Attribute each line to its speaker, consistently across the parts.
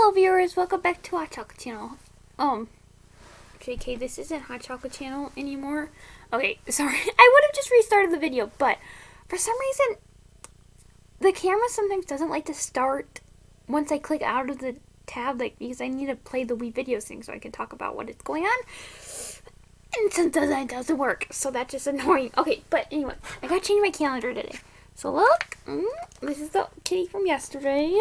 Speaker 1: Hello viewers, welcome back to Hot Chocolate Channel. JK, this isn't Hot Chocolate Channel anymore. Okay, sorry. I would have just restarted the video, but for some reason, the camera sometimes doesn't like to start once I click out of the tab, because I need to play the Wii videos thing so I can talk about what is going on. And sometimes it doesn't work, so that's just annoying. Okay, but anyway, I gotta change my calendar today. So look, this is the kitty from yesterday.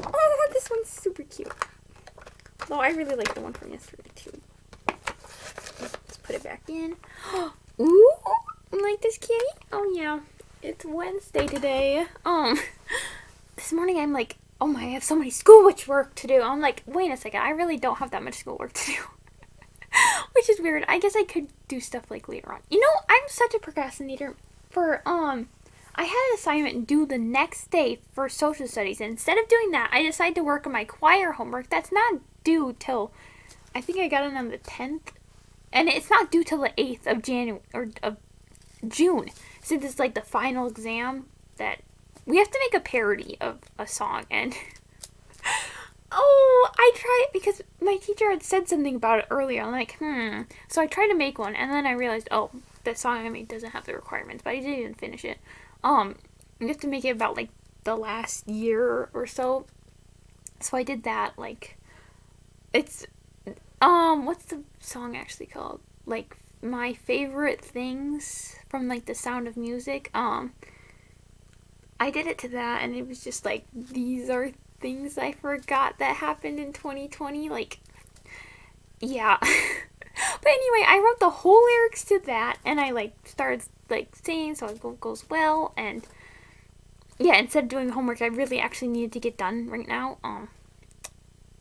Speaker 1: Oh, this one's super cute. Oh, I really like the one from yesterday too. Let's put it back in. Ooh, like this kitty? Oh yeah, it's Wednesday today. This morning I'm like, oh my, I have so many schoolwork to do. I'm like, wait a second, I really don't have that much schoolwork to do. Which is weird. I guess I could do stuff like later on. You know, I'm such a procrastinator. I had an assignment due the next day for social studies, and instead of doing that, I decided to work on my choir homework. That's not due till, I think I got it on the 10th, and it's not due till the 8th of January, or of June, since it's like the final exam that we have to make a parody of a song, and oh, I tried, because my teacher had said something about it earlier. I'm like, so I tried to make one, and then I realized, oh, the song I made doesn't have the requirements, but I didn't even finish it. You have to make it about, like, the last year or so. So I did that, like, it's, what's the song actually called? Like, My Favorite Things from, like, The Sound of Music. I did it to that, and it was just, like, these are things I forgot that happened in 2020, like, yeah. But anyway, I wrote the whole lyrics to that, and I, like, started, like, singing, so it goes well, and yeah, instead of doing homework, I really actually needed to get done right now,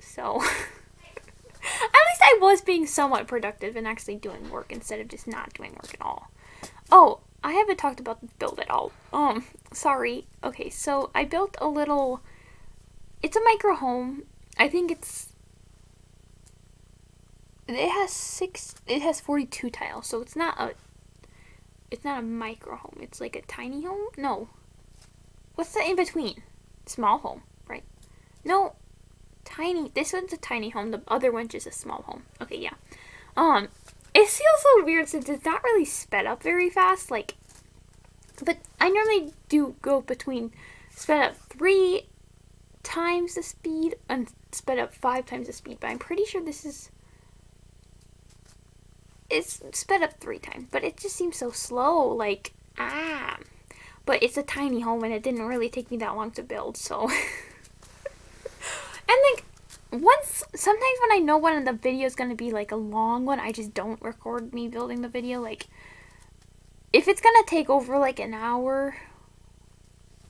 Speaker 1: so, at least I was being somewhat productive and actually doing work instead of just not doing work at all. Oh, I haven't talked about the build at all, sorry. Okay, so I built a little, it's a micro home. I think it has 42 tiles, so it's not a micro home. It's like a tiny home? No. What's the in between? Small home, right? No. Tiny. This one's a tiny home. The other one's just a small home. Okay, yeah. It feels so weird since it's not really sped up very fast, like, but I normally do go between sped up 3 times the speed and sped up 5 times the speed, but I'm pretty sure it's sped up 3 times, but it just seems so slow, like, but it's a tiny home, and it didn't really take me that long to build, so, and, like, sometimes when I know one of the video is going to be, like, a long one, I just don't record me building the video, like, if it's going to take over, like, an hour,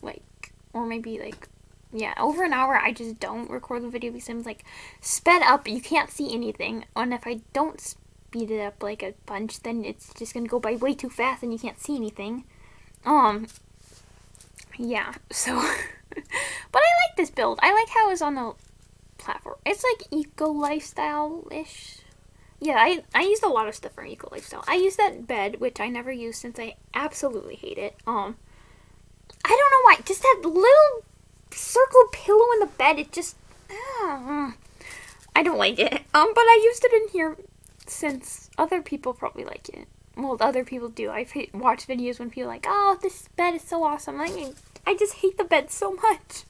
Speaker 1: like, or maybe, like, yeah, over an hour, I just don't record the video because I'm, like, sped up, you can't see anything, and if I don't speed it up like a bunch, then it's just gonna go by way too fast and you can't see anything. Yeah, so, but I like this build. I like how it's on the platform. It's like eco lifestyle-ish. Yeah, I used a lot of stuff from eco lifestyle. I used that bed, which I never used since I absolutely hate it. I don't know why, just that little circle pillow in the bed, it just, I don't like it. But I used it in here since other people probably like it. Well, other people do. I've watched videos when people are like, oh, this bed is so awesome. Like, I just hate the bed so much.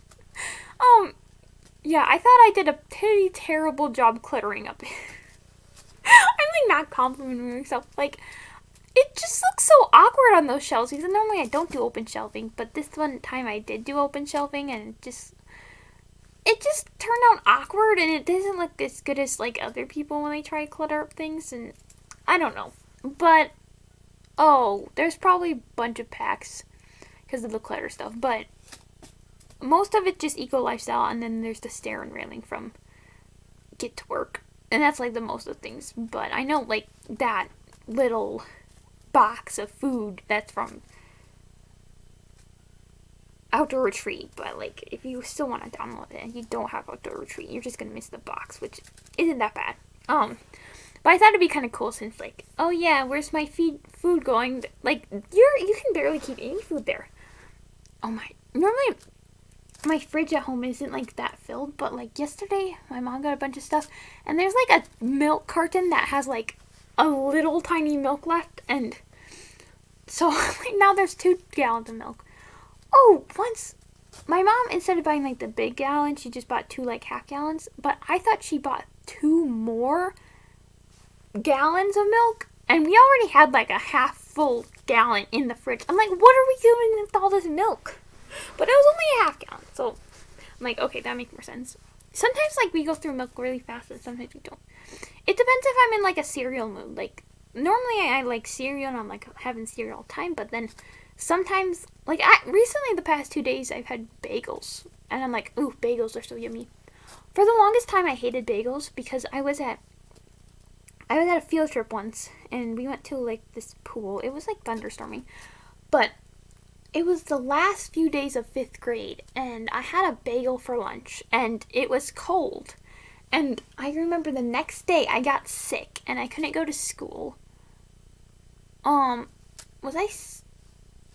Speaker 1: Yeah, I thought I did a pretty terrible job cluttering up. I'm, like, not complimenting myself. Like, it just looks so awkward on those shelves, because normally I don't do open shelving, but this one time I did do open shelving, and it just turned out awkward, and it doesn't look as good as, like, other people when they try to clutter up things, and I don't know. But, oh, there's probably a bunch of packs because of the clutter stuff, but most of it just eco lifestyle, and then there's the stair and railing from Get to Work, and that's, like, the most of the things. But I know, like, that little box of food, that's from Outdoor Retreat, but, like, if you still want to download it and you don't have Outdoor Retreat, you're just gonna miss the box, which isn't that bad. But I thought it'd be kind of cool since, like, oh yeah, where's my food going? Like, you can barely keep any food there. Oh my, normally my fridge at home isn't like that filled, but like yesterday my mom got a bunch of stuff and there's like a milk carton that has like a little tiny milk left, and so like now there's 2 gallons of milk. Oh, once my mom, instead of buying like the big gallon, she just bought 2 like half gallons, but I thought she bought 2 more gallons of milk, and we already had like a half full gallon in the fridge. I'm like, what are we doing with all this milk? But it was only a half gallon, so I'm like, okay, that makes more sense. Sometimes like we go through milk really fast, and sometimes we don't. It depends if I'm in like a cereal mood. Like normally I like cereal and I'm like having cereal all the time, but then sometimes like recently the past 2 days I've had bagels, and I'm like, ooh, bagels are so yummy. For the longest time I hated bagels because I was at a field trip once, and we went to like this pool. It was like thunderstorming, but it was the last few days of 5th grade, and I had a bagel for lunch, and it was cold. And I remember the next day I got sick, and I couldn't go to school.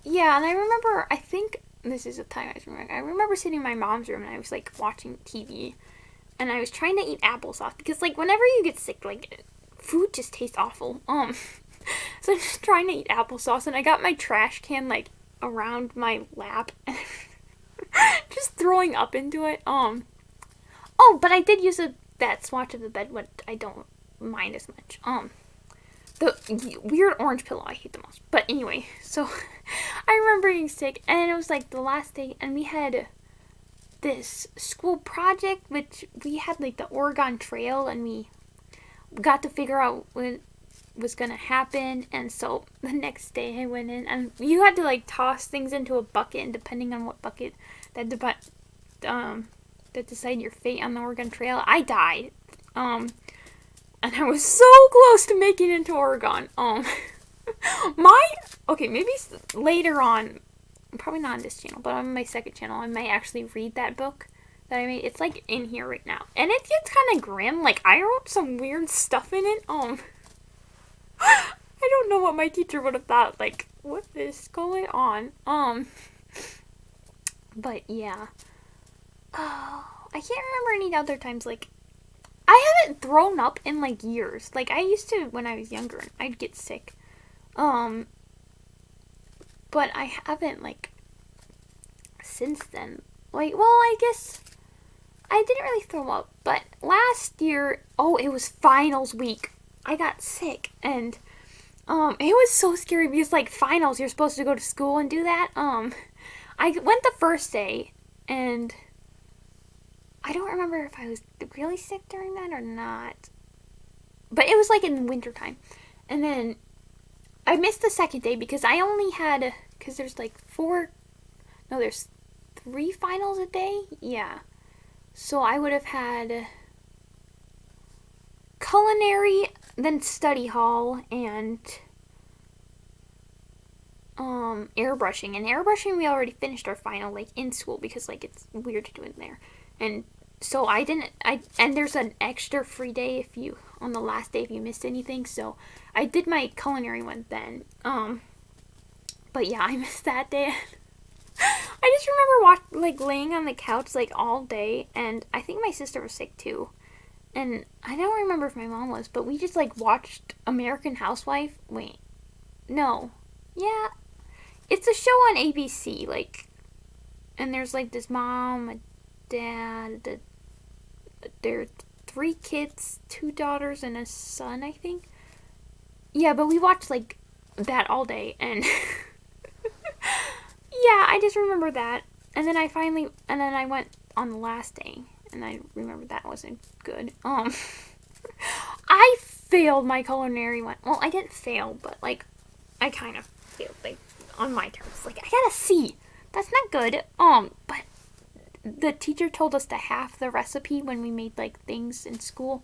Speaker 1: Yeah, and I remember, I think this is a time I remember sitting in my mom's room, and I was like watching TV, and I was trying to eat applesauce, because like whenever you get sick, like food just tastes awful. So I'm just trying to eat applesauce, and I got my trash can like around my lap and just throwing up into it. Oh, but I did use that swatch of the bed, what I don't mind as much. The weird orange pillow I hate the most. But anyway, so I remember being sick, and it was like the last day, and we had this school project, which we had like the Oregon Trail, and we got to figure out when was gonna happen. And so the next day I went in, and you had to like toss things into a bucket, and depending on what bucket that decide your fate on the Oregon Trail. I died, and I was so close to making it into Oregon. Maybe later on, probably not on this channel, but on my second channel, I might actually read that book that I made. It's like in here right now, and it gets kind of grim. Like I wrote some weird stuff in it. I don't know what my teacher would have thought. Like, what is going on? But yeah. Oh, I can't remember any other times. Like, I haven't thrown up in like years. Like I used to when I was younger. I'd get sick. But I haven't like since then. Like, well, I guess I didn't really throw up. But last year, it was finals week. I got sick, and it was so scary because like finals, you're supposed to go to school and do that. I went the first day, and I don't remember if I was really sick during that or not. But it was like in the wintertime. And then I missed the second day because I only had, because there's like there's 3 finals a day. Yeah. So I would have had culinary, then study hall, and airbrushing. And airbrushing, we already finished our final like in school because like it's weird to do it there. And so and there's an extra free day on the last day if you missed anything. So I did my culinary one then. But yeah, I missed that day. I just remember laying on the couch like all day, and I think my sister was sick too. And I don't remember if my mom was, but we just like watched American Housewife. Wait. No. Yeah. It's a show on ABC, like, and there's like this mom, a dad, there are 3 kids, 2 daughters, and a son, I think. Yeah, but we watched like that all day, and yeah, I just remember that. And then I went on the last day, and I remember that wasn't good. I failed my culinary one. Well, I didn't fail, but like, I kind of failed, like, on my terms. Like, I got a C. That's not good. But the teacher told us to half the recipe when we made like things in school,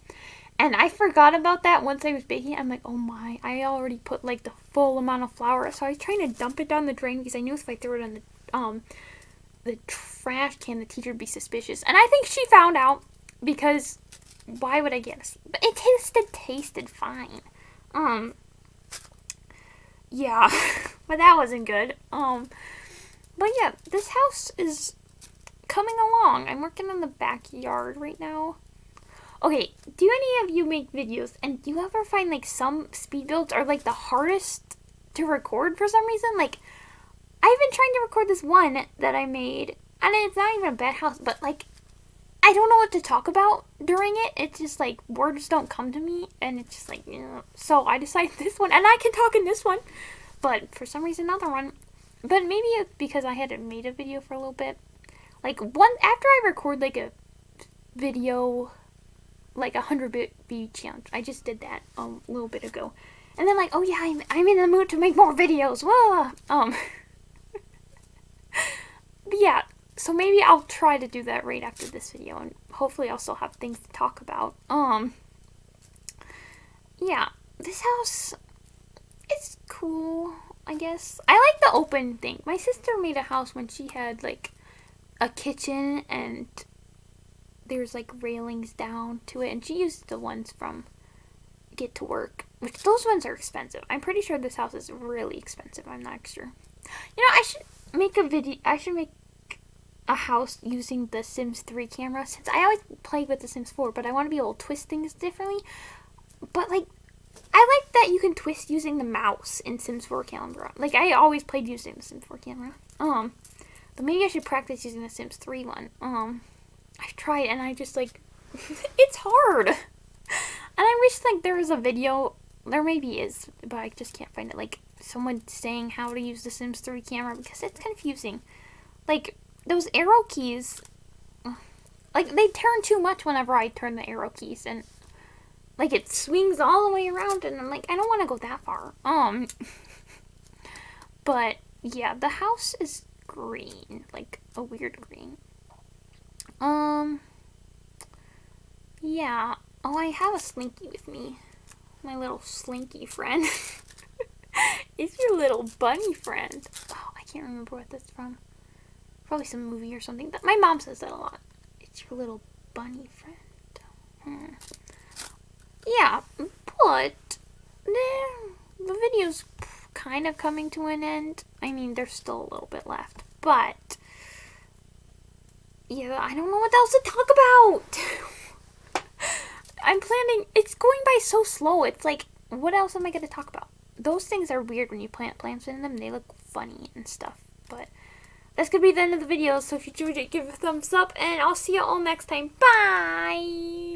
Speaker 1: and I forgot about that once I was baking. I'm like, oh my, I already put like the full amount of flour, so I was trying to dump it down the drain because I knew if I threw it on the trash can, the teacher would be suspicious. And I think she found out, because why would I get a C? But it tasted fine. Yeah, but that wasn't good. But yeah, this house is coming along. I'm working on the backyard right now. Okay, do any of you make videos, and do you ever find, like, some speed builds are, like, the hardest to record for some reason? Like, I've been trying to record this one that I made, and it's not even a bed house, but, like, I don't know what to talk about during it. It's just, like, words don't come to me, and it's just, like, so I decided this one, and I can talk in this one, but for some reason, another one. But maybe it's because I hadn't made a video for a little bit. Like, after I record, like, a video, like, 100 view challenge. I just did that a little bit ago. And then, like, oh yeah, I'm in the mood to make more videos. Whoa! Yeah, so maybe I'll try to do that right after this video, and hopefully I'll still have things to talk about. Yeah, this house, it's cool, I guess. I like the open thing. My sister made a house when she had, like, a kitchen, and there's, like, railings down to it, and she used the ones from Get to Work, which those ones are expensive. I'm pretty sure this house is really expensive. I'm not sure. You know, I should make a house using the Sims 3 camera, since I always played with the Sims 4, but I want to be able to twist things differently. But, like, I like that you can twist using the mouse in Sims 4 camera. Like, I always played using the Sims 4 camera. But maybe I should practice using the Sims 3 one. I've tried, and I just, like, it's hard. And I wish, like, there was a video, there maybe is, but I just can't find it, like, someone saying how to use the Sims 3 camera, because it's confusing. Like, those arrow keys, like, they turn too much whenever I turn the arrow keys, and, like, it swings all the way around, and I'm like, I don't want to go that far. But, yeah, the house is green, like, a weird green. Yeah. Oh, I have a Slinky with me. My little Slinky friend. It's your little bunny friend. Oh, I can't remember what that's from. Probably some movie or something. My mom says that a lot. It's your little bunny friend. Yeah, but the video's kind of coming to an end. I mean, there's still a little bit left, but yeah, I don't know what else to talk about. I'm planning, it's going by so slow. It's like, what else am I going to talk about? Those things are weird when you plant plants in them. They look funny and stuff, but that's going to be the end of the video. So if you enjoyed it, give it a thumbs up, and I'll see you all next time. Bye!